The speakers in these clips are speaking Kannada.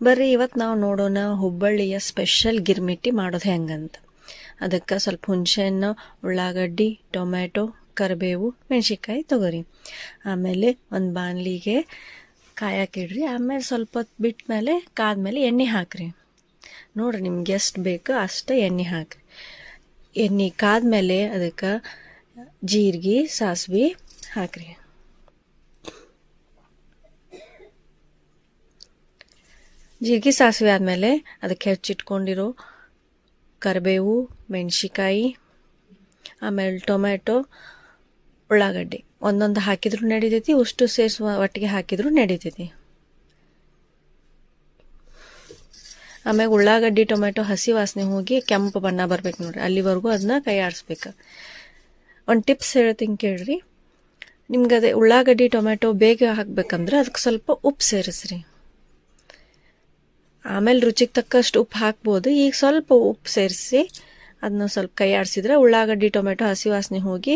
ಬರ್ರಿ ಇವತ್ತು ನಾವು ನೋಡೋಣ ಹುಬ್ಬಳ್ಳಿಯ ಸ್ಪೆಷಲ್ ಗಿರ್ಮಿಟ್ಟಿ ಮಾಡೋದು ಹೆಂಗಂತ. ಅದಕ್ಕೆ ಸ್ವಲ್ಪ ಹುಣಸೆಹಣ್ಣು, ಉಳ್ಳಾಗಡ್ಡಿ, ಟೊಮ್ಯಾಟೊ, ಕರಿಬೇವು, ಮೆಣಸಿನ್ಕಾಯಿ ತೊಗೊರಿ. ಆಮೇಲೆ ಒಂದು ಬಾಣಲಿಗೆ ಕಾಯಕ್ಕಿಡ್ರಿ. ಆಮೇಲೆ ಸ್ವಲ್ಪ ಹೊತ್ತು ಬಿಟ್ಟ ಮೇಲೆ ಕಾದ್ಮೇಲೆ ಎಣ್ಣೆ ಹಾಕ್ರಿ. ನೋಡಿರಿ ನಿಮ್ಗೆ ಎಷ್ಟು ಬೇಕು ಅಷ್ಟು ಎಣ್ಣೆ ಹಾಕ್ರಿ. ಎಣ್ಣೆ ಕಾದ್ಮೇಲೆ ಅದಕ್ಕೆ ಜೀರಿಗೆ, ಸಾಸಿವೆ ಹಾಕ್ರಿ. ಜೀರಿಗೆ ಸಾಸಿವೆ ಆದಮೇಲೆ ಅದಕ್ಕೆ ಹೆಚ್ಚಿಟ್ಕೊಂಡಿರೋ ಕರಿಬೇವು, ಮೆಣಸಿನ್ಕಾಯಿ, ಆಮೇಲೆ ಟೊಮ್ಯಾಟೊ, ಉಳ್ಳಾಗಡ್ಡಿ ಒಂದೊಂದು ಹಾಕಿದ್ರು ನಡೀತೈತಿ, ಉಷ್ಟು ಸೇರಿಸುವ ಒಟ್ಟಿಗೆ ಹಾಕಿದ್ರು ನಡೀತೈತಿ. ಆಮೇಲೆ ಉಳ್ಳಾಗಡ್ಡಿ ಟೊಮ್ಯಾಟೊ ಹಸಿ ವಾಸನೆ ಹೋಗಿ ಕೆಂಪು ಬಣ್ಣ ಬರ್ಬೇಕು ನೋಡ್ರಿ, ಅಲ್ಲಿವರೆಗೂ ಅದನ್ನ ಕೈ ಆಡಿಸ್ಬೇಕು. ಒಂದು ಟಿಪ್ಸ್ ಹೇಳ್ತೀನಿ ಕೇಳ್ರಿ. ನಿಮ್ಗೆ ಅದೇ ಉಳ್ಳಾಗಡ್ಡಿ ಟೊಮ್ಯಾಟೊ ಬೇಗ ಹಾಕ್ಬೇಕಂದ್ರೆ ಅದಕ್ಕೆ ಸ್ವಲ್ಪ ಉಪ್ಪು ಸೇರಿಸ್ರಿ. ಆಮೇಲೆ ರುಚಿಗೆ ತಕ್ಕಷ್ಟು ಉಪ್ಪು ಹಾಕ್ಬೋದು. ಈಗ ಸ್ವಲ್ಪ ಉಪ್ಪು ಸೇರಿಸಿ ಅದನ್ನ ಸ್ವಲ್ಪ ಕೈ ಆಡಿಸಿದ್ರೆ ಉಳ್ಳಾಗಡ್ಡಿ ಟೊಮೆಟೊ ಹಸಿ ವಾಸನೆ ಹೋಗಿ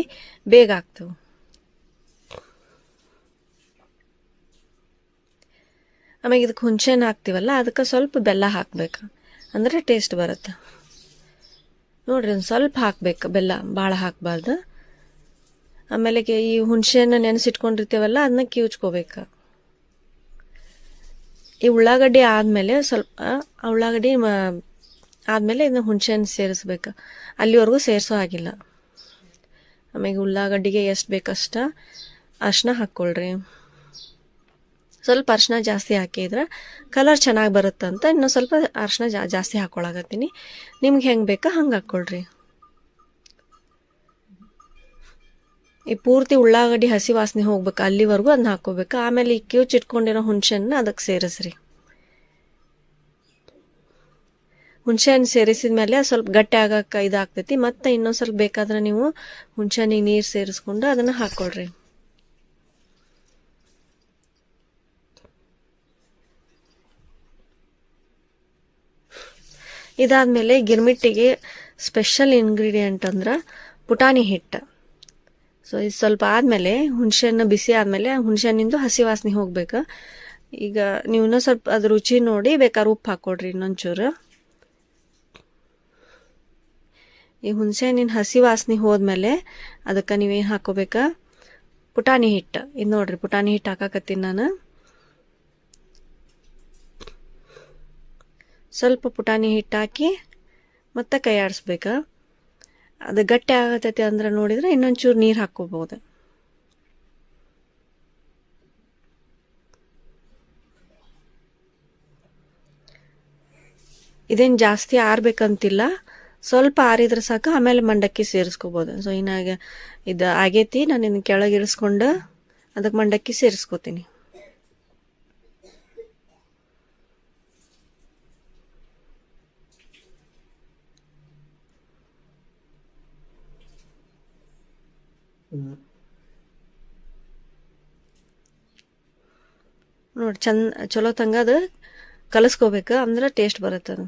ಬೇಗ ಆಗ್ತವೆ. ಆಮೇಲೆ ಇದಕ್ಕೆ ಹುಣಸೆಹಣ್ಣು ಹಾಕ್ತೀವಲ್ಲ, ಅದಕ್ಕೆ ಸ್ವಲ್ಪ ಬೆಲ್ಲ ಹಾಕ್ಬೇಕು, ಅಂದರೆ ಟೇಸ್ಟ್ ಬರುತ್ತೆ. ನೋಡ್ರಿ ಒಂದು ಸ್ವಲ್ಪ ಹಾಕ್ಬೇಕು ಬೆಲ್ಲ, ಭಾಳ ಹಾಕಬಾರ್ದು. ಆಮೇಲೆ ಈ ಹುಣಸೆಹಣ್ಣು ನೆನೆಸಿಟ್ಕೊಂಡಿರ್ತೀವಲ್ಲ ಅದನ್ನ ಕಿವುಚ್ಕೋಬೇಕು. ಈ ಉಳ್ಳಾಗಡ್ಡಿ ಆದಮೇಲೆ ಸ್ವಲ್ಪ ಉಳ್ಳಾಗಡ್ಡಿ ಆದಮೇಲೆ ಇದನ್ನ ಹುಣಸೆಹಣ್ಣು ಸೇರಿಸ್ಬೇಕು. ಅಲ್ಲಿವರೆಗೂ ಸೇರಿಸೋ ಆಗಿಲ್ಲ. ಆಮೇಲೆ ಉಳ್ಳಾಗಡ್ಡಿಗೆ ಎಷ್ಟು ಬೇಕಷ್ಟ ಅರಿಶಿನ ಹಾಕ್ಕೊಳ್ರಿ. ಸ್ವಲ್ಪ ಅರಿಶಿನ ಜಾಸ್ತಿ ಹಾಕಿದ್ರೆ ಕಲರ್ ಚೆನ್ನಾಗಿ ಬರುತ್ತಂತ ಇನ್ನೂ ಸ್ವಲ್ಪ ಅರಿಶಿನ ಜಾಸ್ತಿ ಹಾಕ್ಕೊಳಕತ್ತೀನಿ. ನಿಮ್ಗೆ ಹೆಂಗೆ ಬೇಕಾ ಹಂಗೆ ಹಾಕ್ಕೊಳ್ರಿ. ಈ ಪೂರ್ತಿ ಉಳ್ಳಾಗಡ್ಡಿ ಹಸಿ ವಾಸನೆ ಹೋಗ್ಬೇಕು, ಅಲ್ಲಿವರೆಗೂ ಅದನ್ನ ಹಾಕ್ಕೋಬೇಕು. ಆಮೇಲೆ ಈ ಕಿವುಚಿಟ್ಕೊಂಡಿರೋ ಹುಣಸೆಹಣ್ಣು ಅದಕ್ಕೆ ಸೇರಿಸ್ರಿ. ಹುಣಸೆಹಣ್ಣು ಸೇರಿಸಿದ ಮೇಲೆ ಸ್ವಲ್ಪ ಗಟ್ಟಿ ಆಗಕ್ಕೆ ಇದಾಗ್ತೈತಿ. ಮತ್ತು ಇನ್ನೊಂದು ಸ್ವಲ್ಪ ಬೇಕಾದ್ರೆ ನೀವು ಹುಣಸೆಹಣ್ಣಿಗೆ ನೀರು ಸೇರಿಸ್ಕೊಂಡು ಅದನ್ನು ಹಾಕ್ಕೊಳ್ರಿ. ಇದಾದಮೇಲೆ ಗಿರ್ಮಿಟ್ಟಿಗೆ ಸ್ಪೆಷಲ್ ಇಂಗ್ರೀಡಿಯೆಂಟ್ ಅಂದ್ರೆ ಪುಟಾಣಿ ಹಿಟ್ಟು. ಸೊ ಇದು ಸ್ವಲ್ಪ ಆದಮೇಲೆ ಹುಣಸೆಹಣ್ಣು ಬಿಸಿ ಆದಮೇಲೆ ಹುಣಸೆಹಣ್ಣಿಂದು ಹಸಿ ವಾಸನೆ ಹೋಗ್ಬೇಕು. ಈಗ ನೀವು ಇನ್ನೂ ಸ್ವಲ್ಪ ಅದು ರುಚಿ ನೋಡಿ ಬೇಕಾದ್ರೆ ಉಪ್ಪು ಹಾಕ್ಕೊಡ್ರಿ ಇನ್ನೊಂಚೂರು. ಈ ಹುಣಸೆಹಣ್ಣಿನ ಹಸಿ ವಾಸನೆ ಹೋದ್ಮೇಲೆ ಅದಕ್ಕೆ ನೀವೇನು ಹಾಕ್ಕೋಬೇಕಾ, ಪುಟಾಣಿ ಹಿಟ್ಟು. ಇದು ನೋಡ್ರಿ ಪುಟಾಣಿ ಹಿಟ್ಟು ಹಾಕಾಕತ್ತೀನಿ ನಾನು. ಸ್ವಲ್ಪ ಪುಟಾಣಿ ಹಿಟ್ಟು ಹಾಕಿ ಮತ್ತೆ ಕೈ ಆಡಿಸ್ಬೇಕು. ಅದು ಗಟ್ಟಿ ಆಗತೈತಿ ಅಂದ್ರೆ ನೋಡಿದ್ರೆ ಇನ್ನೊಂಚೂರು ನೀರು ಹಾಕ್ಕೋಬೋದು. ಇದೇನು ಜಾಸ್ತಿ ಆರ್ಬೇಕಂತಿಲ್ಲ, ಸ್ವಲ್ಪ ಆರಿದ್ರೆ ಸಾಕು. ಆಮೇಲೆ ಮಂಡಕ್ಕಿ ಸೇರಿಸ್ಕೋಬೋದು. ಸೊ ಇನ್ನಾಗ ಇದು ಆಗೈತಿ, ನಾನು ಇನ್ನು ಕೆಳಗೆ ಇಳಿಸ್ಕೊಂಡು ಅದಕ್ಕೆ ಮಂಡಕ್ಕಿ ಸೇರಿಸ್ಕೋತೀನಿ. ನೋಡಿ ಚಲೋ ತಂಗ ಅದು ಕಲಿಸ್ಕೋಬೇಕು, ಅಂದ್ರೆ ಟೇಸ್ಟ್ ಬರುತ್ತೆ ಅದು.